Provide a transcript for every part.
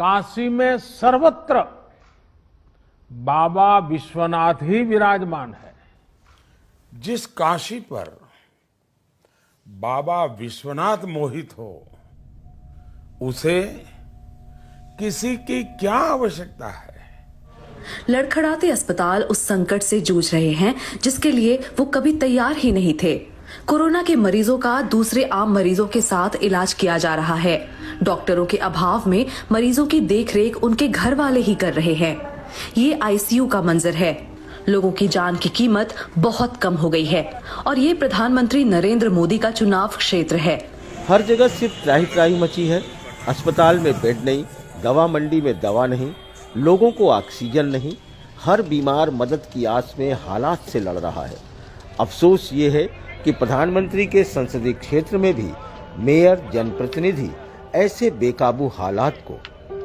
काशी में सर्वत्र बाबा विश्वनाथ ही विराजमान है। जिस काशी पर बाबा विश्वनाथ मोहित हो, उसे किसी की क्या आवश्यकता है? लड़खड़ाते अस्पताल उस संकट से जूझ रहे हैं जिसके लिए वो कभी तैयार ही नहीं थे। कोरोना के मरीजों का दूसरे आम मरीजों के साथ इलाज किया जा रहा है। डॉक्टरों के अभाव में मरीजों की देखरेख उनके घर वाले ही कर रहे हैं। ये आईसीयू का मंजर है। लोगों की जान की कीमत बहुत कम हो गई है और ये प्रधानमंत्री नरेंद्र मोदी का चुनाव क्षेत्र है। हर जगह सिर्फ त्राही त्राही मची है। अस्पताल में बेड नहीं, दवा मंडी में दवा नहीं, लोगों को ऑक्सीजन नहीं। हर बीमार मदद की आस में हालात से लड़ रहा है। अफसोस ये है कि प्रधानमंत्री के संसदीय क्षेत्र में भी मेयर, जनप्रतिनिधि ऐसे बेकाबू हालात को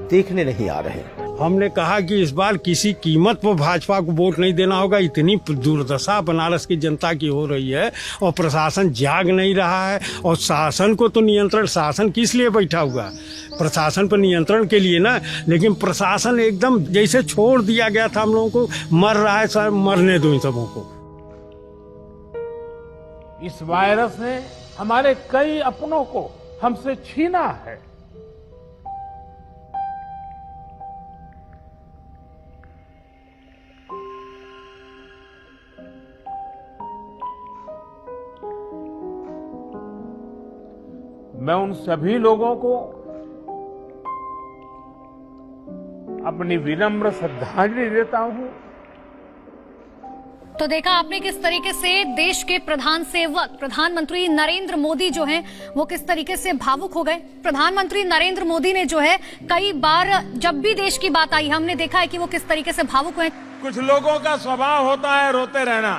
देखने नहीं आ रहे। हमने कहा कि इस बार किसी कीमत पर भाजपा को वोट नहीं देना होगा। इतनी दुर्दशा बनारस की जनता की हो रही है और प्रशासन जाग नहीं रहा है। और शासन को तो नियंत्रण, शासन किस लिए बैठा हुआ है? प्रशासन पर नियंत्रण के लिए ना, लेकिन प्रशासन एकदम जैसे छोड़ दिया गया था हम लोगों को। मर रहा है सर, मरने दो इन सबों को। इस वायरस ने हमारे कई अपनों को हमसे छीना है। मैं उन सभी लोगों को अपनी विनम्र श्रद्धांजलि देता हूं। तो देखा आपने किस तरीके से देश के प्रधान सेवक प्रधानमंत्री नरेंद्र मोदी जो हैं वो किस तरीके से भावुक हो गए। प्रधानमंत्री नरेंद्र मोदी ने जो है कई बार जब भी देश की बात आई हमने देखा है कि वो किस तरीके से भावुक हुए। कुछ लोगों का स्वभाव होता है रोते रहना।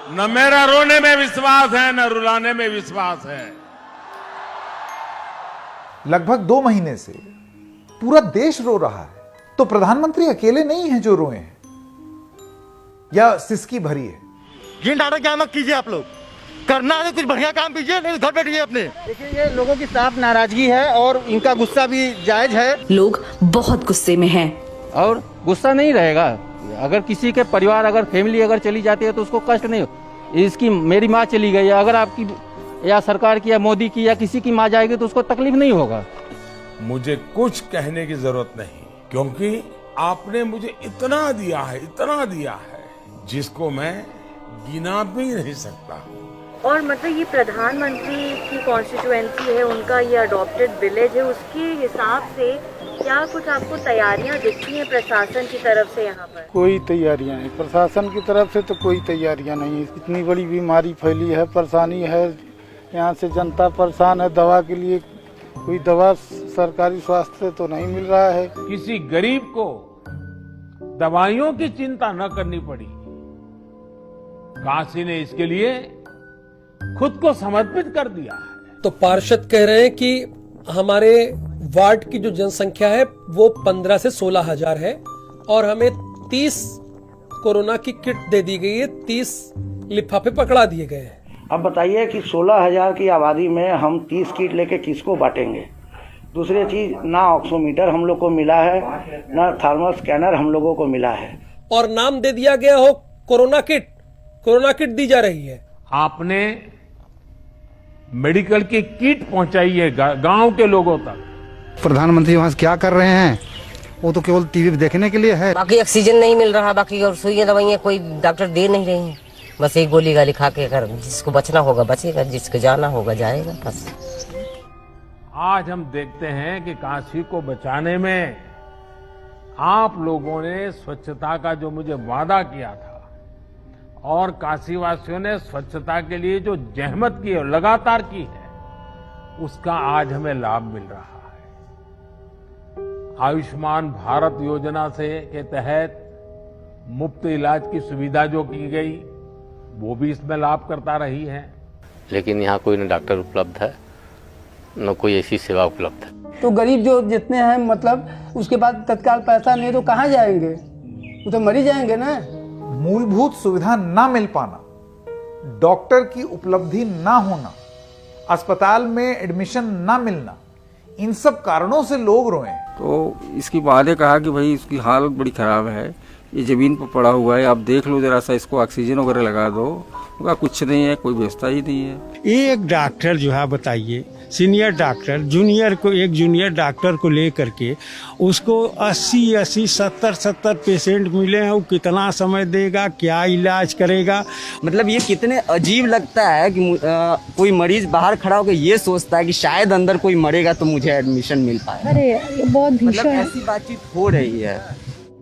न मेरा रोने में विश्वास है, न रुलाने में विश्वास है। लगभग 2 महीने से पूरा देश रो रहा है, तो प्रधानमंत्री अकेले नहीं हैं जो रोए हैं या सिसकी भरी है। जिन डाटा क्या मत कीजिए, आप लोग करना है कुछ बढ़िया काम कीजिए, नहीं घर बैठिए अपने। देखिए ये लोगों की साफ नाराजगी है और इनका गुस्सा भी जायज है। लोग बहुत गुस्से में हैं और गुस्सा नहीं रहेगा। अगर किसी के परिवार, अगर फैमिली अगर चली जाती है तो उसको कष्ट नहीं हो। इसकी मेरी माँ चली गई है, अगर आपकी या सरकार की या मोदी की या किसी की माँ जाएगी तो उसको तकलीफ नहीं होगा। मुझे कुछ कहने की जरूरत नहीं, क्योंकि आपने मुझे इतना दिया है, इतना दिया है जिसको मैं गिना भी नहीं सकता। और मतलब ये प्रधानमंत्री की कॉन्स्टिट्यूएंसी है, उनका ये अडॉप्टेड विलेज है, उसके हिसाब से क्या कुछ आपको तैयारियां दिखती हैं प्रशासन की तरफ से यहाँ पर? कोई तैयारियां नहीं, प्रशासन की तरफ से तो कोई तैयारियां नहीं। इतनी बड़ी बीमारी फैली है, परेशानी है, यहाँ से जनता परेशान है। दवा के लिए कोई दवा सरकारी स्वास्थ्य से तो नहीं मिल रहा है। किसी गरीब को दवाइयों की चिंता न करनी पड़ी। काशी ने इसके लिए खुद को समर्पित कर दिया है। तो पार्षद कह रहे हैं कि हमारे वार्ड की जो जनसंख्या है वो 15 से 16 हजार है और हमें 30 कोरोना की किट दे दी गई है, 30 लिफाफे पकड़ा दिए गए हैं। अब बताइए कि 16,000 की आबादी में हम 30 किट लेके किसको बांटेंगे? दूसरी चीज, ना ऑक्सीमीटर हम लोग को मिला है, ना थर्मल स्कैनर हम लोगों को मिला है। और नाम दे दिया गया हो कोरोना किट, कोरोना किट दी जा रही है। आपने मेडिकल की किट पहुंचाई है गांव के लोगों तक। प्रधानमंत्री वहाँ से क्या कर रहे हैं? वो तो केवल टीवी पे देखने के लिए है। बाकी ऑक्सीजन नहीं मिल रहा, बाकी और सुइयां दवाइयां कोई डॉक्टर दे नहीं रहे हैं। बस एक गोली गाली खा के अगर जिसको बचना होगा बचेगा, जिसको जाना होगा जाएगा। बस आज हम देखते हैं कि काशी को बचाने में आप लोगों ने स्वच्छता का जो मुझे वादा किया था और काशी वासियों ने स्वच्छता के लिए जो जहमत की है, लगातार की है, उसका आज हमें लाभ मिल रहा है। आयुष्मान भारत योजना से के तहत मुफ्त इलाज की सुविधा जो की गई वो भी इसमें लाभ करता रही है। लेकिन यहाँ कोई न डॉक्टर उपलब्ध है, न कोई ऐसी सेवा उपलब्ध है। तो गरीब जो जितने हैं मतलब उसके बाद तत्काल पैसा नहीं तो कहाँ जाएंगे, वो तो मर ही जाएंगे ना। मूलभूत सुविधा ना मिल पाना, डॉक्टर की उपलब्धि ना होना, अस्पताल में एडमिशन ना मिलना, इन सब कारणों से लोग रोए। तो इसकी बाद कहा कि भाई इसकी हालत बड़ी खराब है, ये जमीन पर पड़ा हुआ है, आप देख लो जरा सा, इसको ऑक्सीजन वगैरह लगा दो। उनका कुछ नहीं है, कोई व्यवस्था ही नहीं है। एक डॉक्टर जो है बताइए, सीनियर डॉक्टर एक जूनियर डॉक्टर को लेकर के उसको 80 70 पेशेंट मिले हैं, वो कितना समय देगा, क्या इलाज करेगा। मतलब ये कितने अजीब लगता है कि कोई मरीज बाहर खड़ा होकर ये सोचता है कि शायद अंदर कोई मरेगा तो मुझे एडमिशन मिल पाए। अरे ये बहुत भीषण मतलब ऐसी बातचीत हो रही है।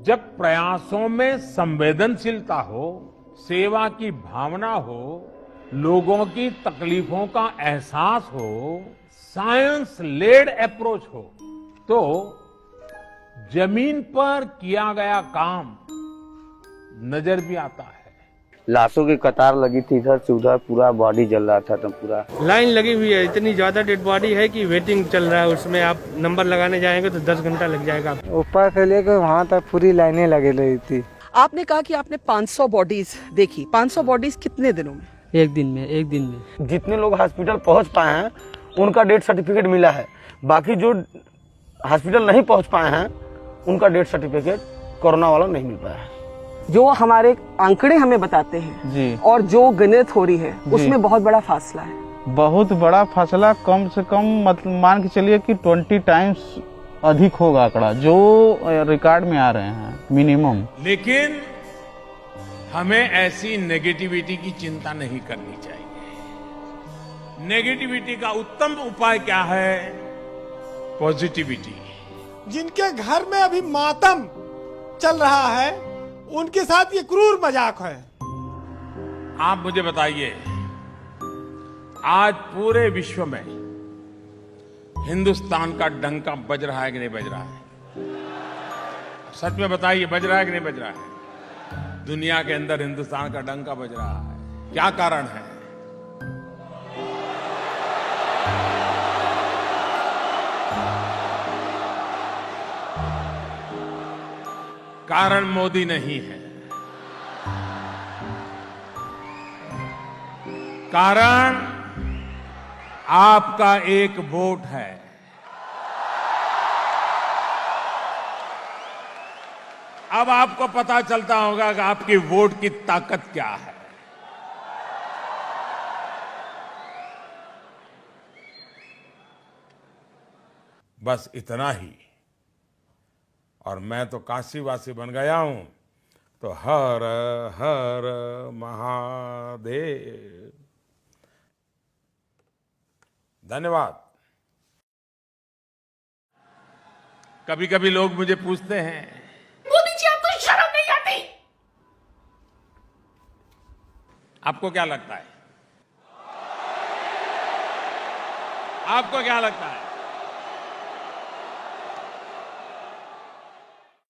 जब प्रयासों में संवेदनशीलता हो, सेवा की भावना हो, लोगों की तकलीफों का एहसास हो, साइंस लेड अप्रोच हो, तो जमीन पर किया गया काम नजर भी आता है। लाशों की कतार लगी थी इधर से उधर, पूरा बॉडी जल रहा था, तो पूरा लाइन लगी हुई है। इतनी ज्यादा डेड बॉडी है कि वेटिंग चल रहा है, उसमें आप नंबर लगाने जाएंगे तो 10 घंटा लग जाएगा। ऊपर से लेकर वहाँ तक पूरी लाइनें लगी रही थी। आपने कहा कि आपने 500 बॉडीज देखी, 500 बॉडीज कितने दिनों में? एक दिन में। जितने लोग हॉस्पिटल पहुंच पाए हैं उनका डेथ सर्टिफिकेट मिला है, बाकी जो हॉस्पिटल नहीं पहुंच पाए हैं उनका डेथ सर्टिफिकेट कोरोना वाला नहीं मिल पाया है। जो हमारे आंकड़े हमें बताते हैं जी, और जो गिनत हो रही है उसमें बहुत बड़ा फासला है। बहुत बड़ा फासला, कम से कम मतलब मान के चलिए कि 20 टाइम्स अधिक होगा आंकड़ा जो रिकॉर्ड में आ रहे हैं मिनिमम। लेकिन हमें ऐसी नेगेटिविटी की चिंता नहीं करनी चाहिए। नेगेटिविटी का उत्तम उपाय क्या है? पॉजिटिविटी। जिनके घर में अभी मातम चल रहा है उनके साथ ये क्रूर मजाक है। आप मुझे बताइए, आज पूरे विश्व में हिंदुस्तान का डंका बज रहा है कि नहीं बज रहा है? सच में बताइए, बज रहा है कि नहीं बज रहा है? दुनिया के अंदर हिंदुस्तान का डंका बज रहा है। क्या कारण है? कारण मोदी नहीं है, कारण आपका एक वोट है। अब आपको पता चलता होगा कि आपकी वोट की ताकत क्या है। बस इतना ही। और मैं तो काशीवासी बन गया हूं, तो हर हर महादेव। धन्यवाद। कभी कभी लोग मुझे पूछते हैं, मोदी जी आपको शर्म नहीं आती? आपको क्या लगता है? आपको क्या लगता है?